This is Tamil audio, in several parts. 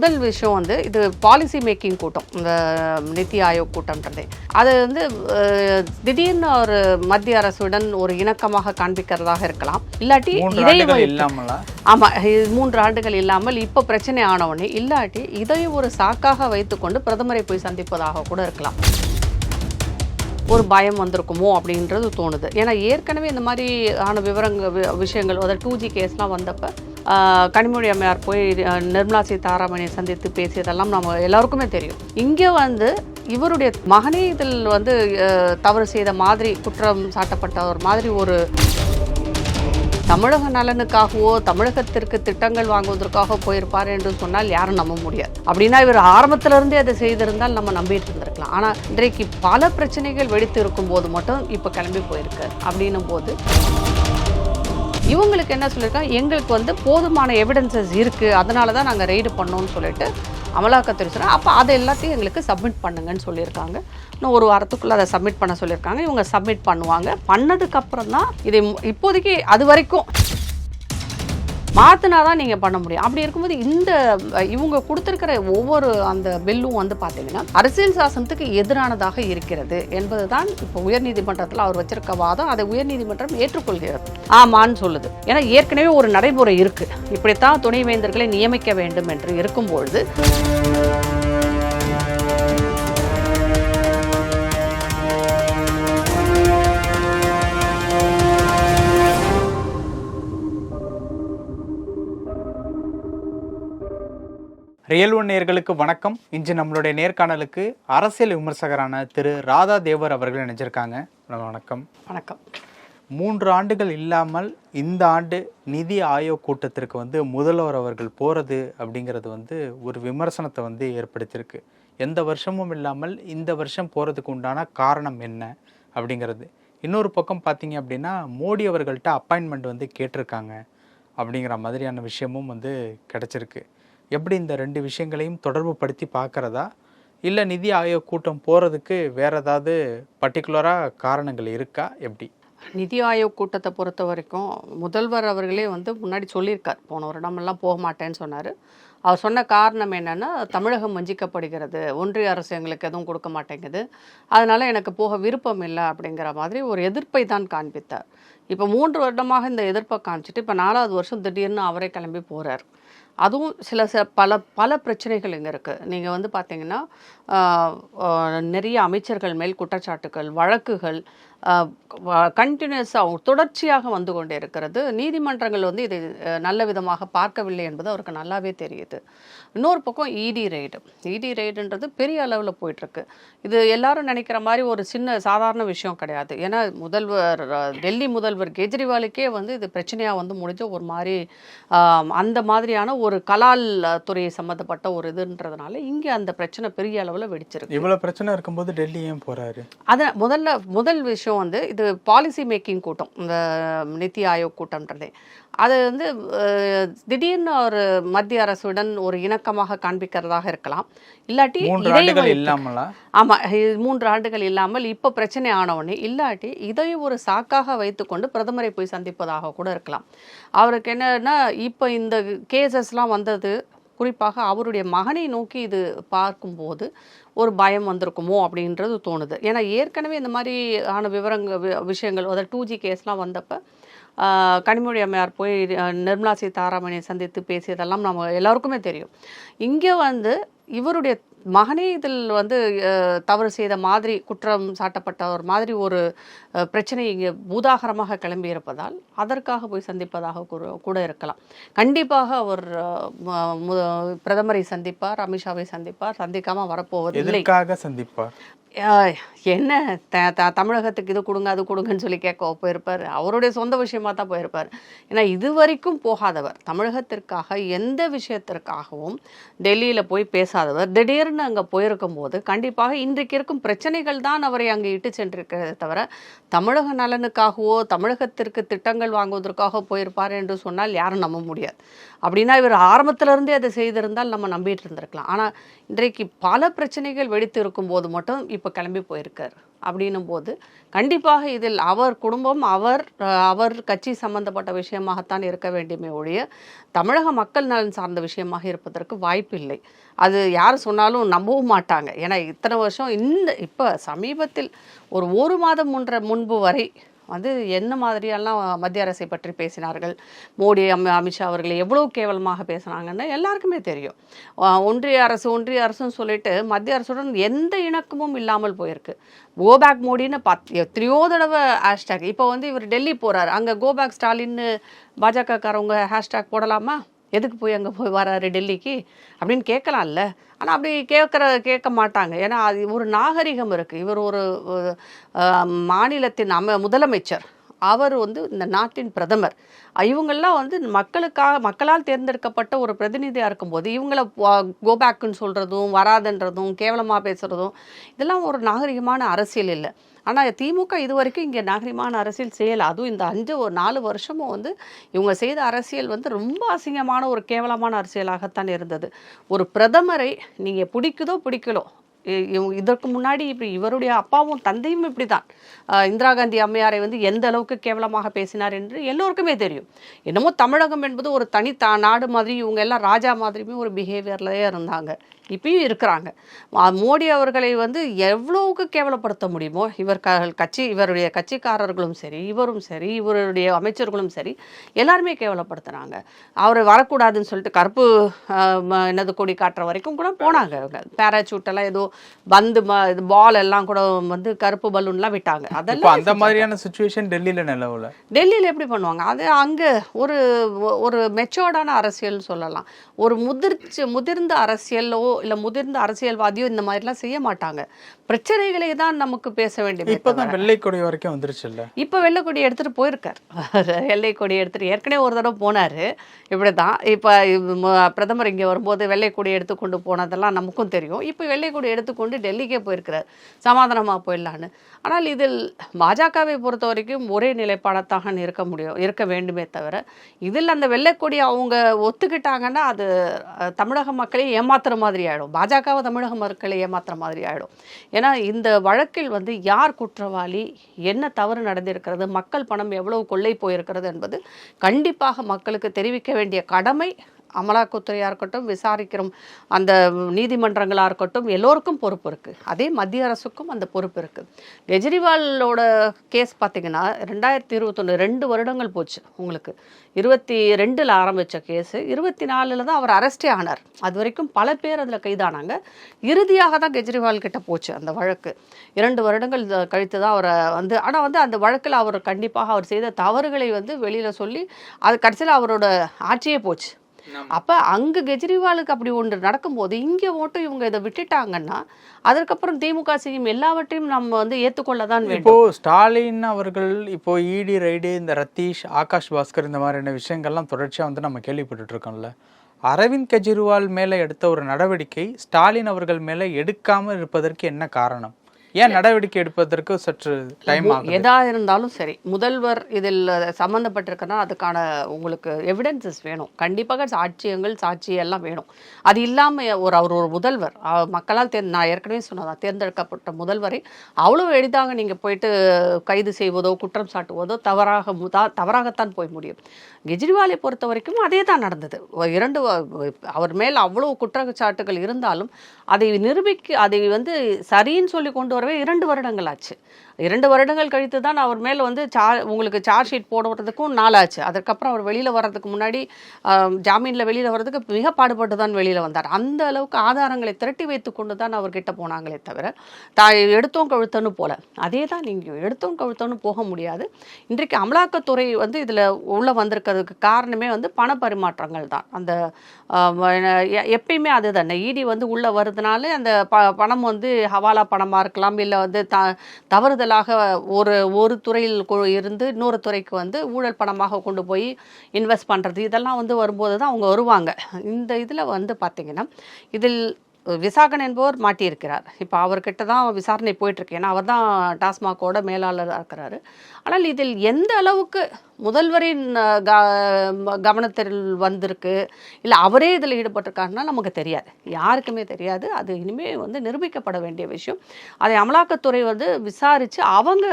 முதல் விஷயம் வந்து இது பாலிசி மேக்கிங் கூட்டம், இந்த நித்தி ஆயோக் கூட்டம்ன்றதே அது வந்து திடீர்னு ஒரு மத்திய அரசுடன் ஒரு இணக்கமாக காண்பிக்கிறதாக இருக்கலாம். இல்லாட்டி ஆமா 3 ஆண்டுகள் இல்லாமல் இப்போ பிரச்சனை ஆனவொடனே இல்லாட்டி இதையும் ஒரு சாக்காக வைத்துக்கொண்டு பிரதமரை போய் சந்திப்பதாக கூட இருக்கலாம். ஒரு பயம் வந்திருக்குமோ அப்படின்றது தோணுது. ஏன்னா ஏற்கனவே இந்த மாதிரி ஆன விஷயங்கள் அதாவது 2G கேஸ்லாம் வந்தப்போ கனிமொழி அம்மையார் போய் நிர்மலா சீதாராமனை சந்தித்து பேசியதெல்லாம் நம்ம எல்லாருக்குமே தெரியும். இங்கே வந்து இவருடைய மகனே இதில் வந்து தவறு செய்த மாதிரி குற்றம் சாட்டப்பட்ட ஒரு மாதிரி ஒரு தமிழக நலனுக்காகவோ தமிழகத்திற்கு திட்டங்கள் வாங்குவதற்காக போயிருப்பார் என்று சொன்னால் யாரும் நம்ப முடியாது. அப்படின்னா இவர் ஆரம்பத்திலிருந்தே அதை செய்திருந்தால் நம்ம நம்பிட்டு இருந்திருக்கலாம். ஆனால் இன்றைக்கு பல பிரச்சனைகள் வெடித்து இருக்கும் போது மட்டும் இப்போ கிளம்பி போயிருக்கு. அப்படின்னும் போது இவங்களுக்கு என்ன சொல்லியிருக்காங்க, எங்களுக்கு வந்து போதுமான எவிடன்சஸ் இருக்குது, அதனால தான் நாங்கள் ரெய்டு பண்ணோம்னு சொல்லிட்டு அமலாக்கத்துறை சொன்னால் அப்போ அதை எல்லாத்தையும் எங்களுக்கு சப்மிட் பண்ணுங்கன்னு சொல்லியிருக்காங்க. இன்னும் ஒரு வாரத்துக்குள்ளே அதை சப்மிட் பண்ண சொல்லியிருக்காங்க. இவங்க சப்மிட் பண்ணுவாங்க. பண்ணதுக்கப்புறம் தான் இதை இப்போதைக்கு அது வரைக்கும் மாற்றினா தான் நீங்கள் பண்ண முடியும். அப்படி இருக்கும்போது இந்த இவங்க கொடுத்துருக்கிற ஒவ்வொரு அந்த பில்லும் வந்து பார்த்தீங்கன்னா அரசியல் சாசனத்துக்கு எதிரானதாக இருக்கிறது என்பது தான் இப்போ உயர்நீதிமன்றத்தில் அவர் வச்சிருக்க வாதம். அதை உயர்நீதிமன்றம் ஏற்றுக்கொள்கிறது, ஆமான்னு சொல்லுது. ஏன்னா ஏற்கனவே ஒரு நடைமுறை இருக்குது, இப்படித்தான் துணைவேந்தர்களை நியமிக்க வேண்டும் என்று இருக்கும்பொழுது ரியல் ஒன் நேயர்களுக்கு வணக்கம். இன்று நம்மளுடைய நேர்காணலுக்கு அரசியல் விமர்சகரான திரு ராதா தேவர் அவர்கள் நினைச்சிருக்காங்க. வணக்கம். வணக்கம். 3 ஆண்டுகள் இல்லாமல் இந்த ஆண்டு நிதி ஆயோக் கூட்டத்திற்கு வந்து முதல்வர் அவர்கள் போகிறது அப்படிங்கிறது வந்து ஒரு விமர்சனத்தை வந்து ஏற்படுத்தியிருக்கு. எந்த வருஷமும் இல்லாமல் இந்த வருஷம் போகிறதுக்கு உண்டான காரணம் என்ன அப்படிங்கிறது. இன்னொரு பக்கம் பார்த்தீங்க அப்படின்னா மோடி அவர்கள்ட்ட அப்பாயின்மெண்ட் வந்து கேட்டிருக்காங்க அப்படிங்கிற மாதிரியான விஷயமும் வந்து கிடச்சிருக்கு. எப்படி இந்த 2 விஷயங்களையும் தொடர்பு படுத்தி பார்க்குறதா, இல்லை நிதி ஆயோக் கூட்டம் போகிறதுக்கு வேறு ஏதாவது பர்டிகுலராக காரணங்கள் இருக்கா? எப்படி நிதி ஆயோக் கூட்டத்தை பொறுத்த வரைக்கும் முதல்வர் அவர்களே வந்து முன்னாடி சொல்லியிருக்கார், போன வருடமெல்லாம் போக மாட்டேன்னு சொன்னார். அவர் சொன்ன காரணம் என்னென்னா, தமிழகம் வஞ்சிக்கப்படுகிறது, ஒன்றிய அரசு எங்களுக்கு எதுவும் கொடுக்க மாட்டேங்குது, அதனால் எனக்கு போக விருப்பம் இல்லை அப்படிங்கிற மாதிரி ஒரு எதிர்ப்பை தான் காண்பித்தார். இப்போ 3 வருடமாக இந்த எதிர்ப்பை காமிச்சிட்டு இப்போ 4வது வருஷம் திடீர்னு அவரே கிளம்பி போகிறார். அதுவும் பல பிரச்சனைகள் இங்கே இருக்குது. நீங்கள் வந்து பார்த்தீங்கன்னா நிறைய அமைச்சர்கள் மேல் குற்றச்சாட்டுகள், வழக்குகள் கண்டினியூஸாக தொடர்ச்சியாக வந்து கொண்டே இருக்கிறது. நீதிமன்றங்கள் வந்து இதை நல்ல விதமாக பார்க்கவில்லை என்பது அவருக்கு நல்லாவே தெரியுது. இன்னொரு பக்கம் இடி ரெய்டுன்றது பெரிய அளவில் போயிட்டுருக்கு. இது எல்லாரும் நினைக்கிற மாதிரி ஒரு சாதாரண விஷயம் கிடையாது. ஏன்னா டெல்லி முதல்வர் கெஜ்ரிவாலுக்கே வந்து இது பிரச்சனையாக வந்து முடிஞ்ச ஒரு மாதிரி அந்த மாதிரியான ஒரு கலால் துறையை சம்மந்தப்பட்ட ஒரு இதுன்றதுனால இங்கே அந்த பிரச்சனை பெரிய அளவில் வெடிச்சிருக்கு. இவ்வளோ பிரச்சனை இருக்கும்போது டெல்லி ஏன் போகிறாரு? அதை முதல் விஷயம் வந்து இது பாலிசி மேக்கிங் கூட்டம், இந்த நித்தி ஆயோக் கூட்டம்ன்றதே அது வந்து திடீர்னு ஒரு மத்திய அரசுடன் ஒரு இணக்கமாக காண்பிக்கிறதாக இருக்கலாம். இல்லாட்டி ஆமா 3 ஆண்டுகள் இல்லாமல் இப்போ பிரச்சனை ஆனவொடனே இல்லாட்டி இதையும் ஒரு சாக்காக வைத்துக்கொண்டு பிரதமரை போய் சந்திப்பதாக கூட இருக்கலாம். அவருக்கு என்னன்னா இப்போ இந்த கேசஸ்லாம் வந்தது குறிப்பாக அவருடைய மகனை நோக்கி இது பார்க்கும்போது ஒரு பயம் வந்திருக்குமோ அப்படின்றது தோணுது. ஏன்னா ஏற்கனவே இந்த மாதிரி ஆன விஷயங்கள் அதாவது 2G கேஸ்லாம் வந்தப்போ கனிமொழி அம்மையார் போய் நிர்மலா சீதாராமனை சந்தித்து பேசியதெல்லாம் நம்ம எல்லாருக்குமே தெரியும். இங்கே வந்து இவருடைய மகனே இதில் வந்து தவறு செய்த மாதிரி குற்றம் சாட்டப்பட்ட ஒரு மாதிரி ஒரு பிரச்சனை இங்கே பூதாகரமாக கிளம்பி இருப்பதால் அதற்காக போய் சந்திப்பதாக கூட இருக்கலாம். கண்டிப்பாக அவர் பிரதமரை சந்திப்பார், அமித்ஷாவை சந்திப்பார், சந்திக்காமல் வரப்போவதில்லை. சந்திப்பார் என்ன தமிழகத்துக்கு இது கொடுங்க அது கொடுங்கன்னு சொல்லி கேட்க போயிருப்பார். அவருடைய சொந்த விஷயமா தான் போயிருப்பார். ஏன்னா இது வரைக்கும் போகாதவர், தமிழகத்திற்காக எந்த விஷயத்திற்காகவும் டெல்லியில் போய் பேசாதவர் திடீர்னு அங்கே போயிருக்கும் போது கண்டிப்பாக இன்றைக்கு இருக்கும் பிரச்சனைகள் தான் அவரை அங்கே இட்டு சென்றிருக்கிறதே தவிர தமிழக நலனுக்காகவோ தமிழகத்திற்கு திட்டங்கள் வாங்குவதற்காக போயிருப்பார் என்று சொன்னால் யாரும் நம்ப முடியாது. அப்படின்னா இவர் ஆரம்பத்திலிருந்தே அதை செய்திருந்தால் நம்ம நம்பிட்டு இருந்திருக்கலாம். ஆனால் இன்றைக்கு பல பிரச்சனைகள் வெடித்து இருக்கும் போது மட்டும் இப்போ இப்போ கிளம்பி போயிருக்கார். அப்படின்னும் போது கண்டிப்பாக இதில் அவர் குடும்பம், அவர் கட்சி சம்பந்தப்பட்ட விஷயமாகத்தான் இருக்க வேண்டுமே ஒழிய தமிழக மக்கள் நலன் சார்ந்த விஷயமாக இருப்பதற்கு வாய்ப்பில்லை. அது யார் சொன்னாலும் நம்பவும் மாட்டாங்க. ஏன்னா இத்தனை வருஷம் இப்போ சமீபத்தில் ஒரு மாதம் முன்பு வரை வந்து என்ன மாதிரியெல்லாம் மத்திய அரசை பற்றி பேசினார்கள், மோடி அமித்ஷா அவர்கள் எவ்வளோ கேவலமாக பேசுனாங்கன்னு எல்லாருக்குமே தெரியும். ஒன்றிய அரசுன்னு சொல்லிட்டு மத்திய அரசுடன் எந்த இணக்கமும் இல்லாமல் போயிருக்கு. கோபேக் மோடின்னு எத்தனையோ தடவை ஹேஷ்டேக். இப்போ வந்து இவர் டெல்லி போகிறார், அங்கே கோபேக் ஸ்டாலின்னு பாஜகக்காரவங்க ஹேஷ்டேக் போடலாமா? எதுக்கு போய் அங்கே போய் வராரு டெல்லிக்கு அப்படின்னு கேட்கலாம்ல. ஆனால் அப்படி கேட்க மாட்டாங்க. ஏன்னா அது ஒரு நாகரிகம் இருக்குது. இவர் ஒரு மாநிலத்தின் முதலமைச்சர், அவர் வந்து இந்த நாட்டின் பிரதமர். இவங்கெல்லாம் வந்து மக்களால் தேர்ந்தெடுக்கப்பட்ட ஒரு பிரதிநிதியாக இருக்கும்போது இவங்கள கோபேக்குன்னு சொல்கிறதும், வராதுன்றதும், கேவலமாக பேசுகிறதும் இதெல்லாம் ஒரு நாகரிகமான அரசியல் இல்லை. ஆனால் திமுக இது வரைக்கும் இங்கே நாகரிகமான அரசியல் செய்யலை. அதுவும் இந்த 4 வருஷமும் வந்து இவங்க செய்த அரசியல் வந்து ரொம்ப அசிங்கமான ஒரு கேவலமான அரசியலாகத்தான் இருந்தது. ஒரு பிரதமரை நீங்கள் பிடிக்கலோ, இதற்கு முன்னாடி இப்படி இவருடைய அப்பாவும் தந்தையும் இப்படி தான் இந்திரா காந்தி அம்மையாரை வந்து எந்த அளவுக்கு கேவலமாக பேசினார் என்று எல்லோருக்குமே தெரியும். என்னமோ தமிழகம் என்பது ஒரு தனி நாடு மாதிரி, இவங்க எல்லாம் ராஜா மாதிரியுமே ஒரு பிஹேவியர்லேயே இருந்தாங்க, இப்பயும் இருக்கிறாங்க. மோடி அவர்களை வந்து எவ்வளவுக்கு கேவலப்படுத்த முடியுமோ இவருடைய கட்சிக்காரர்களும் சரி, இவரும் சரி, இவருடைய அமைச்சர்களும் சரி, எல்லாருமே கேவலப்படுத்துனாங்க. அவர் வரக்கூடாதுன்னு சொல்லிட்டு கருப்பு என்னது கொடி காட்டுற வரைக்கும் கூட போனாங்க. பேராசூட் எல்லாம் ஏதோ பந்து பால் எல்லாம் கூட வந்து கருப்பு பலூன்லாம் விட்டாங்க. அதெல்லாம் அந்த மாதிரியான சிச்சுவேஷன் டெல்லியில நிலவுல. டெல்லியில் எப்படி பண்ணுவாங்க? அது அங்கே ஒரு மெச்சோர்டான அரசியல் சொல்லலாம். ஒரு முதிர்ந்த அரசியலோ இல்லை முதிர்ந்த அரசியல்வாதியோ இந்த மாதிரிலாம் செய்ய மாட்டாங்க. பிரச்சனைகளை தான் நமக்கு பேச வேண்டியது. இப்போதான் வெள்ளைக்கொடி வரைக்கும் வந்துருச்சுல்ல. இப்போ வெள்ளைக்கொடி எடுத்துகிட்டு போயிருக்கார். வெள்ளைக்கொடி எடுத்துகிட்டு ஏற்கனவே ஒரு தடவை போனார். இப்படி தான் இப்போ பிரதமர் இங்கே வரும்போது வெள்ளைக்கொடி எடுத்துக்கொண்டு போனதெல்லாம் நமக்கும் தெரியும். இப்போ வெள்ளைக்கொடி எடுத்துக்கொண்டு டெல்லிக்கே போயிருக்கிறார், சமாதானமாக போயிடலான்னு. ஆனால் இதில் பாஜகவை பொறுத்த வரைக்கும் ஒரே நிலைப்பாடத்தான் இருக்க வேண்டுமே தவிர, இதில் அந்த வெள்ளைக்கொடி அவங்க ஒத்துக்கிட்டாங்கன்னா அது தமிழக மக்களை ஏமாத்துற மாதிரி ஆகிடும், பாஜகவை தமிழக மக்களை ஏமாத்துற மாதிரி ஆகிடும். ஏன்னா இந்த வழக்கில் வந்து யார் குற்றவாளி, என்ன தவறு நடந்திருக்கிறது, மக்கள் பணம் எவ்வளவு கொள்ளை போயிருக்கிறது என்பது கண்டிப்பாக மக்களுக்கு தெரிவிக்க வேண்டிய கடமை அமலாக்கத்துறையாக இருக்கட்டும், விசாரிக்கிறோம் அந்த நீதிமன்றங்களாக இருக்கட்டும், எல்லோருக்கும் பொறுப்பு இருக்குது. அதே மத்திய அரசுக்கும் அந்த பொறுப்பு இருக்குது. கெஜ்ரிவாலோட கேஸ் பார்த்திங்கன்னா 2021 2 வருடங்கள் போச்சு. உங்களுக்கு 22 ஆரம்பித்த கேஸு 24 தான் அவர் அரெஸ்டே ஆனார். அது வரைக்கும் பல பேர் அதில் கைதானாங்க. இறுதியாக தான் கெஜ்ரிவால் கிட்ட போச்சு அந்த வழக்கு. 2 வருடங்கள் கழித்து தான் அவரை வந்து, ஆனால் வந்து அந்த வழக்கில் அவர் கண்டிப்பாக அவர் செய்த தவறுகளை வந்து வெளியில் சொல்லி அது கடைசியில் அவரோட ஆட்சியே போச்சு. அப்போ அங்கே கெஜ்ரிவாலுக்கு அப்படி ஒன்று நடக்கும்போது இங்கே ஓட்டும் இவங்க இதை விட்டுட்டாங்கன்னா அதற்கப்புறம் திமுக செய்யும் எல்லாவற்றையும் நம்ம வந்து ஏற்றுக்கொள்ள தான் வேண்டும். இப்போ ஸ்டாலின் அவர்கள் இப்போ இடி ரைடு, இந்த ரத்தீஷ், ஆகாஷ் பாஸ்கர் இந்த மாதிரியான விஷயங்கள்லாம் தொடர்ச்சியாக வந்து நம்ம கேள்விப்பட்டு இருக்கோம்ல. அரவிந்த் கெஜ்ரிவால் மேலே எடுத்த ஒரு நடவடிக்கை ஸ்டாலின் அவர்கள் மேலே எடுக்காமல் இருப்பதற்கு என்ன காரணம்? ஏன் நடவடிக்கை எடுப்பதற்கு சற்று டைம் ஆகும்? எதா இருந்தாலும் சரி, முதல்வர் இதில் சம்மந்தப்பட்டிருக்கனா அதுக்கான உங்களுக்கு எவிடன்சஸ் வேணும். கண்டிப்பாக சாட்சி எல்லாம் வேணும். அது இல்லாமல் அவர் ஒரு முதல்வர், மக்களால் நான் ஏற்கனவே சொன்னதான், தேர்ந்தெடுக்கப்பட்ட முதல்வரை அவ்வளோ எளிதாக நீங்கள் போயிட்டு கைது செய்வதோ குற்றம் சாட்டுவதோ தவறாகத்தான் போய் முடியும். கெஜ்ரிவாலை பொறுத்த வரைக்கும் அதே தான் நடந்தது. அவர் மேல் அவ்வளோ குற்றச்சாட்டுகள் இருந்தாலும் அதை வந்து சரின்னு சொல்லி கொண்டு வரவே 2 வருடங்கள் ஆச்சு. 2 வருடங்கள் கழித்து தான் அவர் மேலே வந்து உங்களுக்கு சார்ஜ் ஷீட் போடுறதுக்கும் நாளாச்சு. அதுக்கப்புறம் அவர் வெளியில் வர்றதுக்கு முன்னாடி ஜாமீனில் வெளியில் வர்றதுக்கு மிக பாடுபட்டு தான் வெளியில் வந்தார். அந்த அளவுக்கு ஆதாரங்களை திரட்டி வைத்து கொண்டு தான் அவர்கிட்ட போனாங்களே தவிர எடுத்தோம் கழுத்தன்னு போல. அதே தான் நீங்கள் எடுத்தோம் கழுத்தன்னு போக முடியாது. இன்றைக்கு அமலாக்கத்துறை வந்து இதில் உள்ளே வந்திருக்கிறதுக்கு காரணமே வந்து பண பரிமாற்றங்கள் தான். அந்த எப்பயுமே அது தானே, இடி வந்து உள்ளே வருதுனாலே அந்த பணம் வந்து ஹவாலா பணமாக இருக்கலாம், இல்லை வந்து தவறுதலாக ஒரு துறையில் இருந்து இன்னொரு துறைக்கு வந்து ஊழல் பணமாக கொண்டு போய் இன்வெஸ்ட் பண்ணுறது, இதெல்லாம் வந்து வரும்போது தான் அவங்க வருவாங்க. இந்த இதில் வந்து பார்த்திங்கன்னா இதில் விசாகன் என்பவர் மாட்டியிருக்கிறார். இப்போ அவர்கிட்ட தான் விசாரணை போயிட்டுருக்கு. ஏன்னா அவர் தான் டாஸ்மாகோட மேலாளராக இருக்கிறாரு. ஆனால் இதில் எந்த அளவுக்கு முதல்வரின் கவனத்தில் வந்திருக்கு, இல்லை அவரே இதில் ஈடுபட்டிருக்காருன்னா நமக்கு தெரியாது, யாருக்குமே தெரியாது. அது இனிமேல் வந்து நிரூபிக்கப்பட வேண்டிய விஷயம். அதை அமலாக்கத்துறை வந்து விசாரித்து அவங்க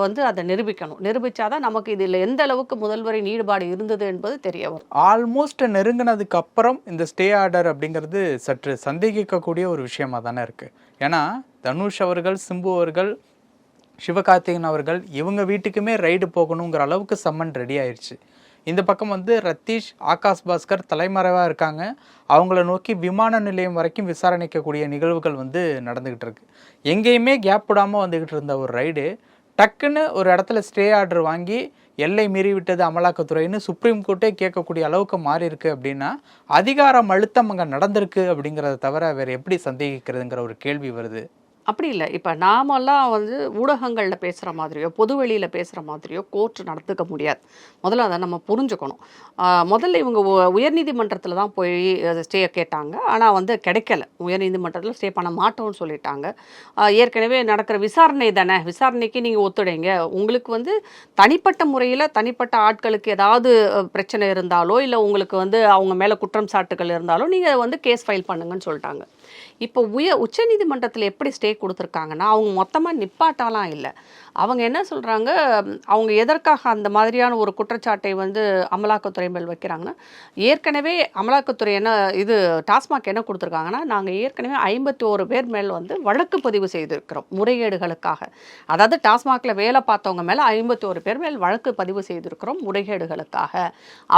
வந்து அதை நிரூபிக்கணும். நிரூபித்தாதான் நமக்கு இதில் எந்த அளவுக்கு முதல்வரின் ஈடுபாடு இருந்தது என்பது தெரிய வரும். ஆல்மோஸ்ட் நெருங்கினதுக்கு அப்புறம் இந்த ஸ்டே ஆர்டர் அப்படிங்கிறது சற்று சந்தேகிக்கக்கூடிய ஒரு விஷயமா தானே இருக்குது. ஏன்னா தனுஷ் அவர்கள், சிம்பு அவர்கள், சிவகார்த்திகேயன் அவர்கள் இவங்க வீட்டுக்குமே ரைடு போகணுங்கிற அளவுக்கு சம்மன் ரெடி ஆயிடுச்சு. இந்த பக்கம் வந்து ரத்தீஷ், ஆகாஷ் பாஸ்கர் தலைமறைவாக இருக்காங்க. அவங்கள நோக்கி விமான நிலையம் வரைக்கும் விசாரணைக்கக்கூடிய நிகழ்வுகள் வந்து நடந்துக்கிட்டு இருக்கு. எங்கேயுமே கேப் விடாமல் வந்துக்கிட்டு இருந்த ஒரு ரைடு டக்குன்னு ஒரு இடத்துல ஸ்டே ஆர்டர் வாங்கி எல்லை மீறி விட்டது அமலாக்கத்துறைன்னு சுப்ரீம் கோர்ட்டே கேட்கக்கூடிய அளவுக்கு மாறி இருக்கு அப்படின்னா அதிகாரம் அழுத்தம் அங்கே நடந்திருக்கு அப்படிங்கிறத தவிர வேறு எப்படி சந்தேகிக்கிறதுங்கிற ஒரு கேள்வி வருது. அப்படி இல்லை. இப்போ நாமெல்லாம் வந்து ஊடகங்களில் பேசுகிற மாதிரியோ பொதுவெளியில் பேசுகிற மாதிரியோ கோர்ட் நடந்துக்க முடியாது. முதல்ல அதை நம்ம புரிஞ்சுக்கணும். முதல்ல இவங்க உயர்நீதிமன்றத்தில் தான் போய் ஸ்டே கேட்டாங்க. ஆனால் வந்து கிடைக்கல. உயர்நீதிமன்றத்தில் ஸ்டே பண்ண மாட்டோம்னு சொல்லிட்டாங்க. ஏற்கனவே நடக்கிற விசாரணை தானே, விசாரணைக்கு நீங்கள் ஒத்துழைங்க. உங்களுக்கு வந்து தனிப்பட்ட முறையில் தனிப்பட்ட ஆட்களுக்கு ஏதாவது பிரச்சனை இருந்தாலோ, இல்லை உங்களுக்கு வந்து அவங்க மேலே குற்றம் சாட்டுகள் இருந்தாலோ நீங்கள் வந்து கேஸ் ஃபைல் பண்ணுங்கன்னு சொல்லிட்டாங்க. இப்போ உச்சநீதிமன்றத்தில் எப்படி ஸ்டே கொடுத்துருக்காங்கன்னா, அவங்க மொத்தமாக நிப்பாட்டாலாம் இல்லை. அவங்க என்ன சொல்கிறாங்க, அவங்க எதற்காக அந்த மாதிரியான ஒரு குற்றச்சாட்டை வந்து அமலாக்கத்துறை மேல் வைக்கிறாங்கன்னா, ஏற்கனவே அமலாக்கத்துறை டாஸ்மாக் என்ன கொடுத்துருக்காங்கன்னா, நாங்கள் ஏற்கனவே 51 பேர் மேல் வந்து வழக்கு பதிவு செய்திருக்கிறோம் முறைகேடுகளுக்காக. அதாவது டாஸ்மாகில் வேலை பார்த்தவங்க மேலே 51 பேர் மேல் வழக்கு பதிவு செய்திருக்கிறோம் முறைகேடுகளுக்காக.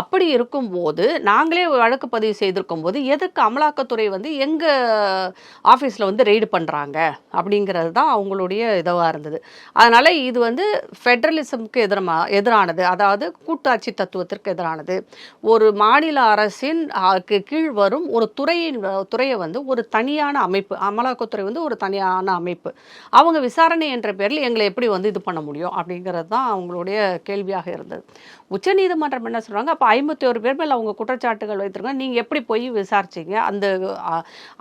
அப்படி இருக்கும்போது நாங்களே வழக்கு பதிவு செய்திருக்கும் போது எதுக்கு அமலாக்கத்துறை வந்து எங்கள் ஆஃபீஸில் வந்து ரெய்டு பண்ணுறாங்க அப்படிங்கிறது தான் அவங்களுடைய இதுவாக இருந்தது. அதனால் இது வந்து ஃபெடரலிசம்க்கு எதிரானது, அதாவது கூட்டாட்சி தத்துவத்திற்கு எதிரானது. ஒரு மாநில அரசின் கீழ் வரும் ஒரு துறையை வந்து ஒரு தனியான அமைப்பு, அமலாக்கத்துறை வந்து ஒரு தனியான அமைப்பு, அவங்க விசாரணை என்ற பேரில் எங்களை எப்படி வந்து இது பண்ண முடியும் அப்படிங்கிறது தான் அவங்களுடைய கேள்வியாக இருந்தது. உச்சநீதிமன்றம் என்ன சொல்கிறாங்க, அப்போ 51 பேர் மேல் அவங்க குற்றச்சாட்டுகள் வைத்திருக்காங்க, நீங்கள் எப்படி போய் விசாரிச்சிங்க,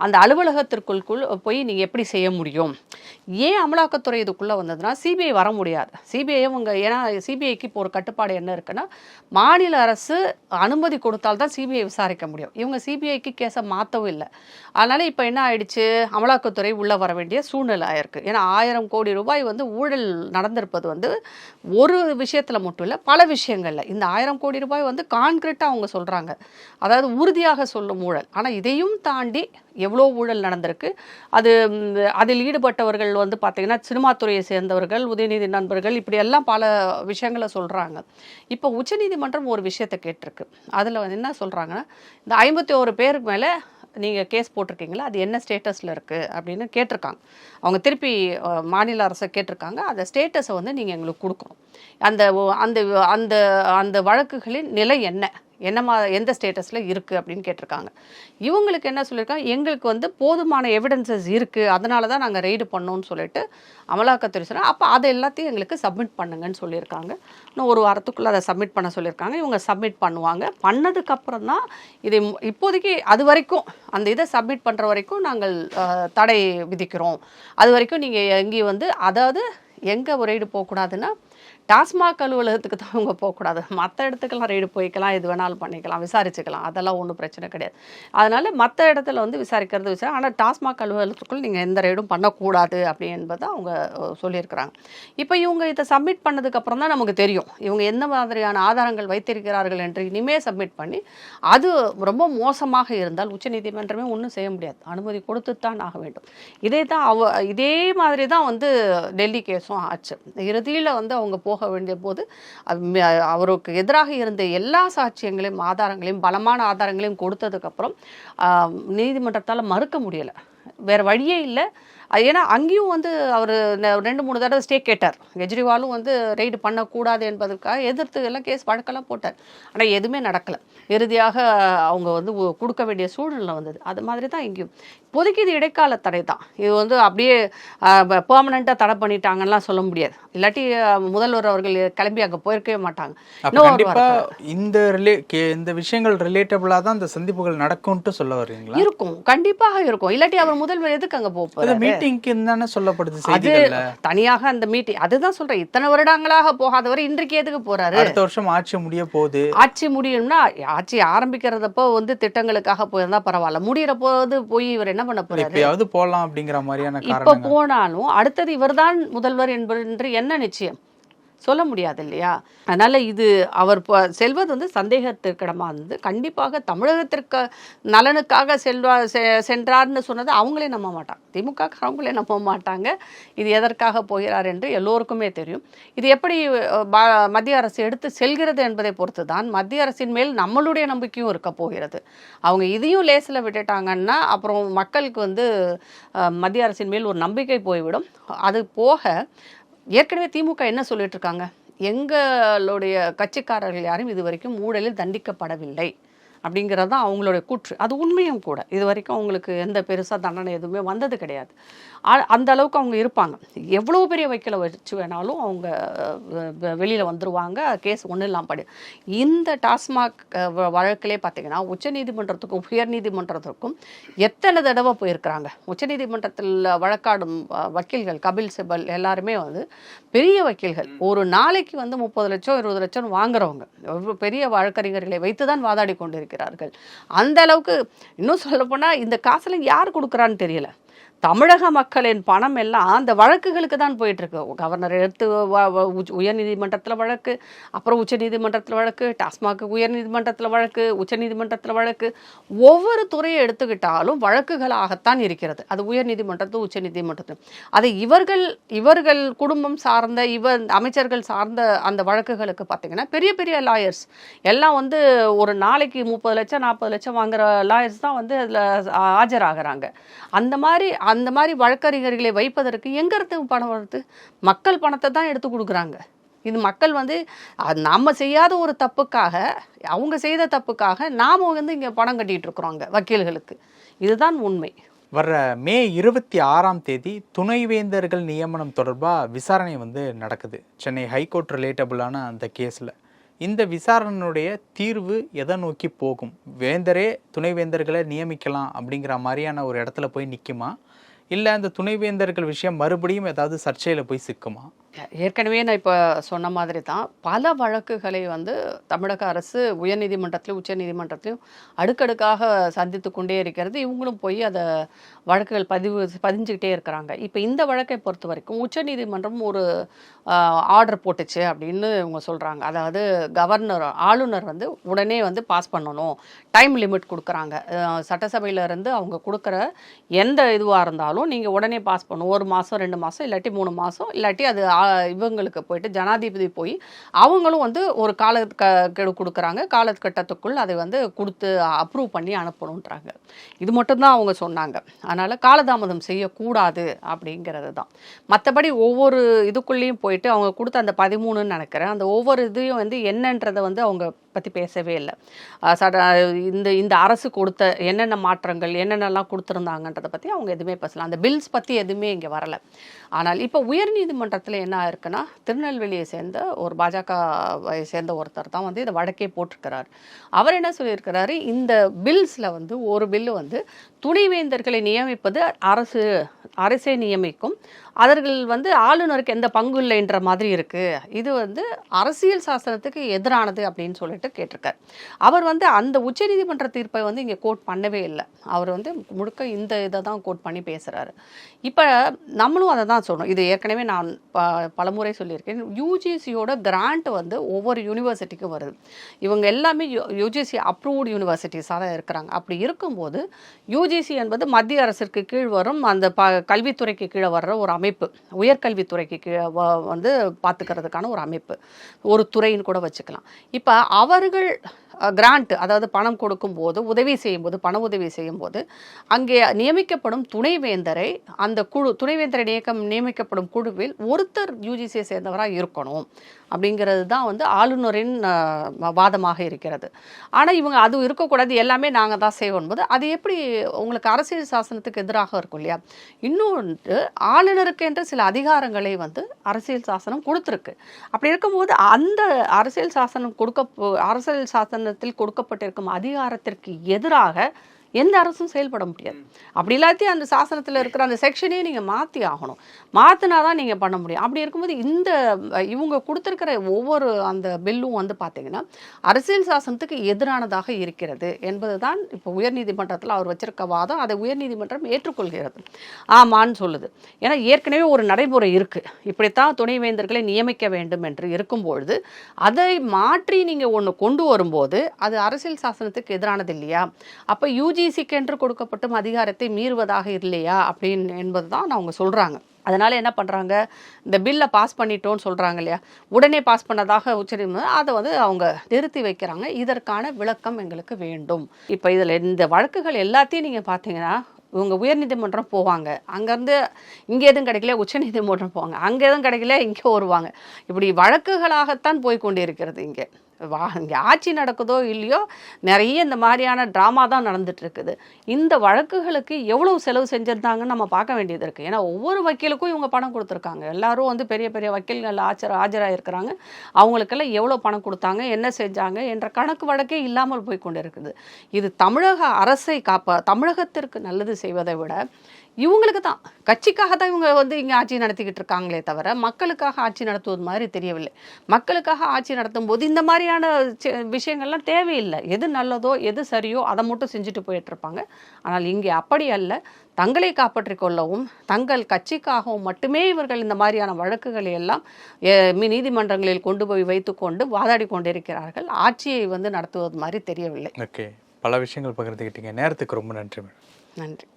அந்த அலுவலகத்திற்குள் போய் நீங்கள் எப்படி செய்ய முடியும்? ஏன் அமலாக்கத்துறை இதுக்குள்ளே வந்ததுன்னா, சிபிஐ வர முடியாது. சிபிஐ ஏன்னா சிபிஐக்கு இப்போ ஒரு கட்டுப்பாடு என்ன இருக்குன்னா, மாநில அரசு அனுமதி கொடுத்தால்தான் சிபிஐ விசாரிக்க முடியும். இவங்க சிபிஐக்கு கேஸை மாற்றவும் இல்லை. அதனால் இப்போ என்ன ஆயிடுச்சு, அமலாக்கத்துறை உள்ளே வர வேண்டிய சூழ்நிலை ஆயிருக்கு. ஏன்னா 1000 கோடி ரூபாய் வந்து ஊழல் நடந்திருப்பது வந்து ஒரு விஷயத்தில் மட்டும் இல்லை, பல விஷயங்களில். இந்த 1000 கோடி ரூபாய் வந்து கான்கிரீட்டாக அவங்க சொல்கிறாங்க, அதாவது உறுதியாக சொல்லும் ஊழல். ஆனால் இதையும் தாண்டி எவ்வளோ ஊழல் நடந்திருக்கு. அதில் ஈடுபட்டவர்கள் வந்து பார்த்திங்கன்னா சினிமா துறையை சேர்ந்தவர்கள், உதயநிதி நண்பர்கள், இப்படியெல்லாம் பல விஷயங்களை சொல்கிறாங்க. இப்போ உச்சநீதிமன்றம் ஒரு விஷயத்தை கேட்டிருக்கு. அதில் வந்து என்ன சொல்கிறாங்கன்னா, இந்த 51 பேருக்கு மேலே நீங்கள் கேஸ் போட்டிருக்கீங்களா, அது என்ன ஸ்டேட்டஸில் இருக்குது அப்படின்னு கேட்டிருக்காங்க. அவங்க திருப்பி மாநில அரசை கேட்டிருக்காங்க. அந்த ஸ்டேட்டஸை வந்து நீங்கள் எங்களுக்கு கொடுக்கணும். அந்த அந்த அந்த அந்த வழக்குகளின் நிலை எந்த ஸ்டேட்டஸில் இருக்குது அப்படின்னு கேட்டிருக்காங்க. இவங்களுக்கு என்ன சொல்லியிருக்காங்க, எங்களுக்கு வந்து போதுமான எவிடன்சஸ் இருக்குது, அதனால தான் நாங்கள் ரெய்டு பண்ணோன்னு சொல்லிட்டு அமலாக்கத்துறை சொன்னால், அப்போ அதை எல்லாத்தையும் எங்களுக்கு சப்மிட் பண்ணுங்கன்னு சொல்லியிருக்காங்க. இன்னும் ஒரு வாரத்துக்குள்ளே அதை சப்மிட் பண்ண சொல்லியிருக்காங்க. இவங்க சப்மிட் பண்ணுவாங்க. பண்ணதுக்கப்புறம் தான் இதை இப்போதைக்கு அது வரைக்கும் அந்த இதை சப்மிட் பண்ணுற வரைக்கும் நாங்கள் தடை விதிக்கிறோம். அது வரைக்கும் நீங்கள் எங்கேயும் வந்து, அதாவது எங்கே ரெய்டு போகக்கூடாதுன்னா, டாஸ்மாக் அலுவலகத்துக்கு தான் அவங்க போகக்கூடாது. மற்ற இடத்துக்கெல்லாம் ரெய்டு போய்க்கலாம், எது வேணாலும் பண்ணிக்கலாம், விசாரிச்சுக்கலாம், அதெல்லாம் ஒன்றும் பிரச்சனை கிடையாது. அதனால் மற்ற இடத்துல வந்து விசாரிக்கிறது ஆனால் டாஸ்மாக் அலுவலகத்துக்குள் நீங்கள் எந்த ரெய்டும் பண்ணக்கூடாது அப்படி என்பதை அவங்க சொல்லியிருக்கிறாங்க. இப்போ இவங்க இதை சப்மிட் பண்ணதுக்கப்புறம் தான் நமக்கு தெரியும் இவங்க எந்த மாதிரியான ஆதாரங்கள் வைத்திருக்கிறார்கள் என்று. இனிமேல் சப்மிட் பண்ணி அது ரொம்ப மோசமாக இருந்தால் உச்சநீதிமன்றமே ஒன்றும் செய்ய முடியாது, அனுமதி கொடுத்து தான் ஆக வேண்டும். இதே மாதிரி தான் வந்து டெல்லி கேஸும் ஆச்சு. இறுதியில் வந்து அவங்க போக வேண்டிய போது அவருக்கு எதிராக இருந்த எல்லா சாட்சியங்களையும் ஆதாரங்களையும் பலமான ஆதாரங்களையும் கொடுத்ததுக்கப்புறம் நீதிமன்றத்தால் மறுக்க முடியலை, வேறு வழியே இல்லை. ஏன்னா அங்கேயும் வந்து அவர் 2-3 தடவை ஸ்டே கேட்டார். கெஜ்ரிவாலும் வந்து ரெய்டு பண்ணக்கூடாது என்பதற்காக எதிர்த்து எல்லாம் கேஸ் வழக்கெல்லாம் போட்டார். ஆனால் எதுவுமே நடக்கலை. இறுதியாக அவங்க வந்து கொடுக்க வேண்டிய சூழ்நிலை வந்தது. அது மாதிரி தான் இங்கேயும். இப்போதைக்கு இது இடைக்கால தடை தான். இது வந்து அப்படியே பெர்மனெண்ட்டாக தடை பண்ணிட்டாங்கலாம் சொல்ல முடியாது. இல்லாட்டி முதல்வர் அவர்கள் கிளம்பி அங்கே போயிருக்கவே மாட்டாங்க. இந்த விஷயங்கள் ரிலேட்டபிளாக தான் இந்த சந்திப்புகள் நடக்கும்ட்டு சொல்ல வர்றீங்களா? இருக்கும், கண்டிப்பாக இருக்கும். இல்லாட்டி அவர் முதல்வர் எதுக்கு அங்கே போக மீட்டிங்க்கு தானே சொல்லப்படுது. அது தனியாக அந்த மீட்டிங், அதுதான் சொல்றேன். இத்தனை வருடங்களாக போகாதவர் இன்றைக்கு எதுக்கு போறாரு? அடுத்த வருஷம் ஆட்சி முடிய போகுது. ஆட்சி முடியும்னா ஆட்சி ஆரம்பிக்கிறதப்போ வந்து திட்டங்களுக்காக போயிருந்தா பரவாயில்ல. முடிகிற போது போய் இவர் என்ன பண்ண போறாரு? எப்பயாவது போலாம் அப்படிங்கிற மாதிரியான இப்ப போனாலும் அடுத்தது இவர்தான் முதல்வர் என்பது என்ன நிச்சயம் சொல்ல முடியாது இல்லையா? அதனால இது அவர் செல்வது வந்து சந்தேகத்திற்கிடமா இருந்தது. கண்டிப்பாக தமிழகத்திற்கு நலனுக்காக சென்றார்னு சொன்னது அவங்களே நம்ப மாட்டாங்க. திமுக அவங்களே நம்ப மாட்டாங்க. இது எதற்காக போகிறார் என்று எல்லோருக்குமே தெரியும். இது எப்படி மத்திய அரசு எடுத்து செல்கிறது என்பதை பொறுத்து தான் மத்திய அரசின் மேல் நம்மளுடைய நம்பிக்கையும் இருக்க போகிறது. அவங்க இதையும் லேசில் விட்டுட்டாங்கன்னா அப்புறம் மக்களுக்கு வந்து மத்திய அரசின் மேல் ஒரு நம்பிக்கை போய்விடும். அது போக ஏற்கனவே திமுக என்ன சொல்லிட்டு இருக்காங்க, எங்களுடைய கட்சிக்காரர்கள் யாரும் இது வரைக்கும் ஊழலில் தண்டிக்கப்படவில்லை அப்படிங்கிறது தான் அவங்களுடைய கூற்று. அது உண்மையும் கூட. இது வரைக்கும் அவங்களுக்கு எந்த பெருசாக தண்டனை எதுவுமே வந்தது கிடையாது. அந்த அளவுக்கு அவங்க இருப்பாங்க. எவ்வளோ பெரிய வக்கீலை வச்சு வேணாலும் அவங்க வெளியில் வந்துடுவாங்க. கேஸ் ஒன்றும் இல்லாமல் படி. இந்த டாஸ்மாக் வழக்கிலே பார்த்தீங்கன்னா உச்சநீதிமன்றத்துக்கும் உயர்நீதிமன்றத்திற்கும் எத்தனை தடவை போயிருக்கிறாங்க. உச்சநீதிமன்றத்தில் வழக்காடும் வக்கீல்கள் கபில் சிபல் எல்லாருமே வந்து பெரிய வக்கீல்கள். ஒரு நாளைக்கு வந்து 30 லட்சம் 20 லட்சம் வாங்குறவங்க. பெரிய வழக்கறிஞர்களை வைத்து தான் வாதாடி கொண்டிருக்கிறார்கள். அந்த அளவுக்கு இன்னும் சொல்லப்போனால் இந்த காசெல்லாம் யார் கொடுக்குறான்னு தெரியல. தமிழக மக்களின் பணம் எல்லாம் அந்த வழக்குகளுக்கு தான் போயிட்டுருக்கு. கவர்னர் எடுத்து உயர்நீதிமன்றத்தில் வழக்கு, அப்புறம் உச்சநீதிமன்றத்தில் வழக்கு, டாஸ்மாக் உயர்நீதிமன்றத்தில் வழக்கு, உச்சநீதிமன்றத்தில் வழக்கு. ஒவ்வொரு துறையை எடுத்துக்கிட்டாலும் வழக்குகளாகத்தான் இருக்கிறது. அது உயர்நீதிமன்றத்தில் உச்சநீதிமன்றத்தில். அதை இவர்கள் குடும்பம் சார்ந்த அமைச்சர்கள் சார்ந்த அந்த வழக்குகளுக்கு பார்த்தீங்கன்னா பெரிய பெரிய லாயர்ஸ் எல்லாம் வந்து ஒரு நாளைக்கு 30 லட்சம் 40 லட்சம் வாங்குற லாயர்ஸ் தான் வந்து அதில் ஆஜராகிறாங்க. அந்த மாதிரி வழக்கறிஞர்களை வைப்பதற்கு எங்கேருந்து பணம் வருது? மக்கள் பணத்தை தான் எடுத்து கொடுக்குறாங்க. இது மக்கள் வந்து நம்ம செய்யாத ஒரு தப்புக்காக, அவங்க செய்த தப்புக்காக நாம் வந்து இங்கே பணம் கட்டிகிட்டு இருக்கிறோங்க வக்கீல்களுக்கு. இதுதான் உண்மை. வர்ற மே 26ஆம் தேதி துணைவேந்தர்கள் நியமனம் தொடர்பாக விசாரணை வந்து நடக்குது சென்னை ஹைகோர்ட் ரிலேட்டபிளான அந்த கேஸில். இந்த விசாரணையுடைய தீர்வு எதை நோக்கி போகும்? வேந்தரே துணைவேந்தர்களை நியமிக்கலாம் அப்படிங்கிற மாதிரியான ஒரு இடத்துல போய் நிற்குமா, இல்லை அந்த துணைவேந்தர்கள் விஷயம் மறுபடியும் ஏதாவது சர்ச்சையில் போய் சிக்குமா? ஏற்கனவே நான் இப்போ சொன்ன மாதிரி தான் பல வழக்குகளை வந்து தமிழக அரசு உயர்நீதிமன்றத்திலும் உச்சநீதிமன்றத்திலும் அடுக்கடுக்காக சந்தித்து கொண்டே இருக்கிறது. இவங்களும் போய் அதை வழக்குகள் பதிஞ்சுக்கிட்டே இருக்கிறாங்க. இப்போ இந்த வழக்கை பொறுத்த வரைக்கும் உச்சநீதிமன்றம் ஒரு ஆர்டர் போட்டுச்சு அப்படின்னு இவங்க சொல்கிறாங்க. அதாவது ஆளுநர் வந்து உடனே வந்து பாஸ் பண்ணணும், டைம் லிமிட் கொடுக்குறாங்க. சட்டசபையிலேருந்து அவங்க கொடுக்குற எந்த இதுவாக இருந்தாலும் நீங்கள் உடனே பாஸ் பண்ணணும். 1 மாதம் 2 மாதம் இல்லாட்டி 3 மாதம் இல்லாட்டி அது இவங்களுக்கு போயிட்டு ஜனாதிபதி போய் அவங்களும் வந்து ஒரு காலக்கெடு கொடுக்குறாங்க. காலகட்டத்துக்குள் அதை வந்து கொடுத்து அப்ரூவ் பண்ணி அனுப்பணுன்றாங்க. இது மட்டும்தான் அவங்க சொன்னாங்க. அதனால் காலதாமதம் செய்யக்கூடாது அப்படிங்கிறது தான். மற்றபடி ஒவ்வொரு இதுக்குள்ளேயும் போயிட்டு அவங்க கொடுத்த அந்த 13ன்னு நினைக்கிறேன், அந்த ஒவ்வொரு இதையும் வந்து என்னன்றதை வந்து அவங்க பற்றி பேசவே இல்லை. இந்த அரசு கொடுத்த என்னென்ன மாற்றங்கள் என்னென்னலாம் கொடுத்துருந்தாங்கன்றதை பற்றி அவங்க எதுவுமே பேசலாம். அந்த பில்ஸ் பற்றி எதுவுமே இங்கே வரலை. ஆனால் இப்போ உயர்நீதிமன்றத்தில் என்ன இருக்குன்னா, திருநெல்வேலியை சேர்ந்த ஒரு பாஜகவை சேர்ந்த ஒருத்தர் தான் வந்து இதை வழக்கே போட்டிருக்கிறார். அவர் என்ன சொல்லியிருக்கிறாரு, இந்த பில்ஸில் வந்து ஒரு பில்லு வந்து துணைவேந்தர்களை நியமிப்பது அரசே நியமிக்கும், அவர்கள் வந்து ஆளுநருக்கு எந்த பங்கு இல்லைன்ற மாதிரி இருக்குது, இது வந்து அரசியல் சாசனத்துக்கு எதிரானது அப்படின்னு சொல்லிட்டு கேட்டிருக்கார். அவர் வந்து அந்த உச்சநீதிமன்ற தீர்ப்பை வந்து இங்கே கோட் பண்ணவே இல்லை. அவர் வந்து முழுக்க இந்த இதை தான் கோட் பண்ணி பேசுகிறாரு. இப்போ நம்மளும் அதை தான் சொல்லணும். இது ஏற்கனவே நான் பலமுறை சொல்லியிருக்கேன். யூஜிசியோட கிராண்ட் வந்து ஒவ்வொரு யூனிவர்சிட்டிக்கும் வருது. இவங்க எல்லாமே யூஜிசி அப்ரூவ்டு யூனிவர்சிட்டிஸாக தான் இருக்கிறாங்க. அப்படி இருக்கும்போது யூஜிசி என்பது மத்திய அரசிற்கு கீழ் வரும் அந்த கல்வித்துறைக்கு கீழே வர்ற ஒரு அமைப்பு, உயர்கல்வித்துறைக்கு வந்து பார்த்துக்கிறதுக்கான ஒரு அமைப்பு, ஒரு துறைன்னு கூட வச்சுக்கலாம். இப்போ அவர்கள் கிராண்ட், அதாவது பணம் கொடுக்கும்போது, உதவி செய்யும்போது, பண உதவி செய்யும்போது அங்கே நியமிக்கப்படும் துணைவேந்தரை, அந்த குழு துணைவேந்தரை நியமிக்கப்படும் குழுவில் ஒருத்தர் யூஜிசியை சேர்ந்தவராக இருக்கணும் அப்படிங்கிறது தான் வந்து ஆளுநரின் வாதமாக இருக்கிறது. ஆனால் இவங்க அது இருக்கக்கூடாது, எல்லாமே நாங்கள் தான் செய்வோம் போது அது எப்படி உங்களுக்கு அரசியல் சாசனத்துக்கு எதிராக இருக்கும் இல்லையா? இன்னொன்று, ஆளுநருக்கு என்று சில அதிகாரங்களை வந்து அரசியல் சாசனம் கொடுத்துருக்கு. அப்படி இருக்கும்போது அந்த அரசியல் சாசனத்தில் கொடுக்கப்பட்டிருக்கும் அதிகாரத்திற்கு எதிராக எந்த அரசும் செயல்பட முடியாது. அப்படி இல்லாத்தையும் அந்த சாசனத்தில் இருக்கிற அந்த செக்ஷனையும் நீங்கள் மாற்றி ஆகணும். மாற்றினா தான் நீங்கள் பண்ண முடியும். அப்படி இருக்கும்போது இவங்க கொடுத்துருக்கிற ஒவ்வொரு அந்த பில்லும் வந்து பார்த்தீங்கன்னா அரசியல் சாசனத்துக்கு எதிரானதாக இருக்கிறது என்பது தான் இப்போ உயர்நீதிமன்றத்தில் அவர் வச்சிருக்க வாதம். அதை உயர்நீதிமன்றம் ஏற்றுக்கொள்கிறது, ஆமான்னு சொல்லுது. ஏன்னா ஏற்கனவே ஒரு நடைமுறை இருக்குது, இப்படித்தான் துணைவேந்தர்களை நியமிக்க வேண்டும் என்று இருக்கும்பொழுது அதை மாற்றி நீங்கள் ஒன்று கொண்டு வரும்போது அது அரசியல் சாசனத்துக்கு எதிரானது இல்லையா? அப்போ யூஜிசிக்கு என்று கொடுக்கப்பட்டும் அதிகாரத்தை மீறுவதாக இல்லையா அப்படின்னு என்பது தான் அவங்க சொல்கிறாங்க. அதனால் என்ன பண்ணுறாங்க, இந்த பில்லை பாஸ் பண்ணிட்டோன்னு சொல்கிறாங்க இல்லையா, உடனே பாஸ் பண்ணதாக உச்சநீதிமன்றம் அதை வந்து அவங்க நிறுத்தி வைக்கிறாங்க. இதற்கான விளக்கம் எங்களுக்கு வேண்டும். இப்போ இதில் இந்த வழக்குகள் எல்லாத்தையும் நீங்கள் பார்த்தீங்கன்னா இவங்க உயர்நீதிமன்றம் போவாங்க, அங்கேருந்து இங்கே எதுவும் கிடைக்கல உச்சநீதிமன்றம் போவாங்க, அங்கே எதுவும் கிடைக்கல இங்கே வருவாங்க. இப்படி வழக்குகளாகத்தான் போய் கொண்டிருக்கிறது. இங்கே ஆட்சி நடக்குதோ இல்லையோ நிறைய இந்த மாதிரியான ட்ராமா தான் நடந்துட்டு இருக்குது. இந்த வழக்குகளுக்கு எவ்வளவு செலவு செஞ்சுருந்தாங்கன்னு நம்ம பார்க்க வேண்டியது இருக்குது. ஏன்னா ஒவ்வொரு வக்கீலுக்கும் இவங்க பணம் கொடுத்துருக்காங்க. எல்லாரும் வந்து பெரிய பெரிய வக்கீல்கள் ஆஜராகிருக்கிறாங்க. அவங்களுக்கெல்லாம் எவ்வளோ பணம் கொடுத்தாங்க, என்ன செஞ்சாங்க என்ற கணக்கு வழக்கே இல்லாமல் போய் கொண்டு இருக்குது. இது தமிழக அரசை தமிழகத்திற்கு நல்லது செய்வதை விட இவங்களுக்கு தான், கட்சிக்காக தான் இவங்க வந்து இங்கே ஆட்சி நடத்திக்கிட்டு இருக்காங்களே தவிர மக்களுக்காக ஆட்சி நடத்துவது மாதிரி தெரியவில்லை. மக்களுக்காக ஆட்சி நடத்தும் போது இந்த மாதிரியான விஷயங்கள்லாம் தேவையில்லை. எது நல்லதோ எது சரியோ அதை மட்டும் செஞ்சுட்டு போயிட்டு இருப்பாங்க. ஆனால் இங்கே அப்படி அல்ல. தங்களை காப்பாற்றிக் கொள்ளவும் தங்கள் கட்சிக்காகவும் மட்டுமே இவர்கள் இந்த மாதிரியான வழக்குகளை எல்லாம் நீதிமன்றங்களில் கொண்டு போய் வைத்துக்கொண்டு வாதாடி கொண்டிருக்கிறார்கள். ஆட்சியை வந்து நடத்துவது மாதிரி தெரியவில்லை. ஓகே, பல விஷயங்கள் பகிர்ந்துக்கிட்டீங்க. நேரத்துக்கு ரொம்ப நன்றி மேடம். நன்றி.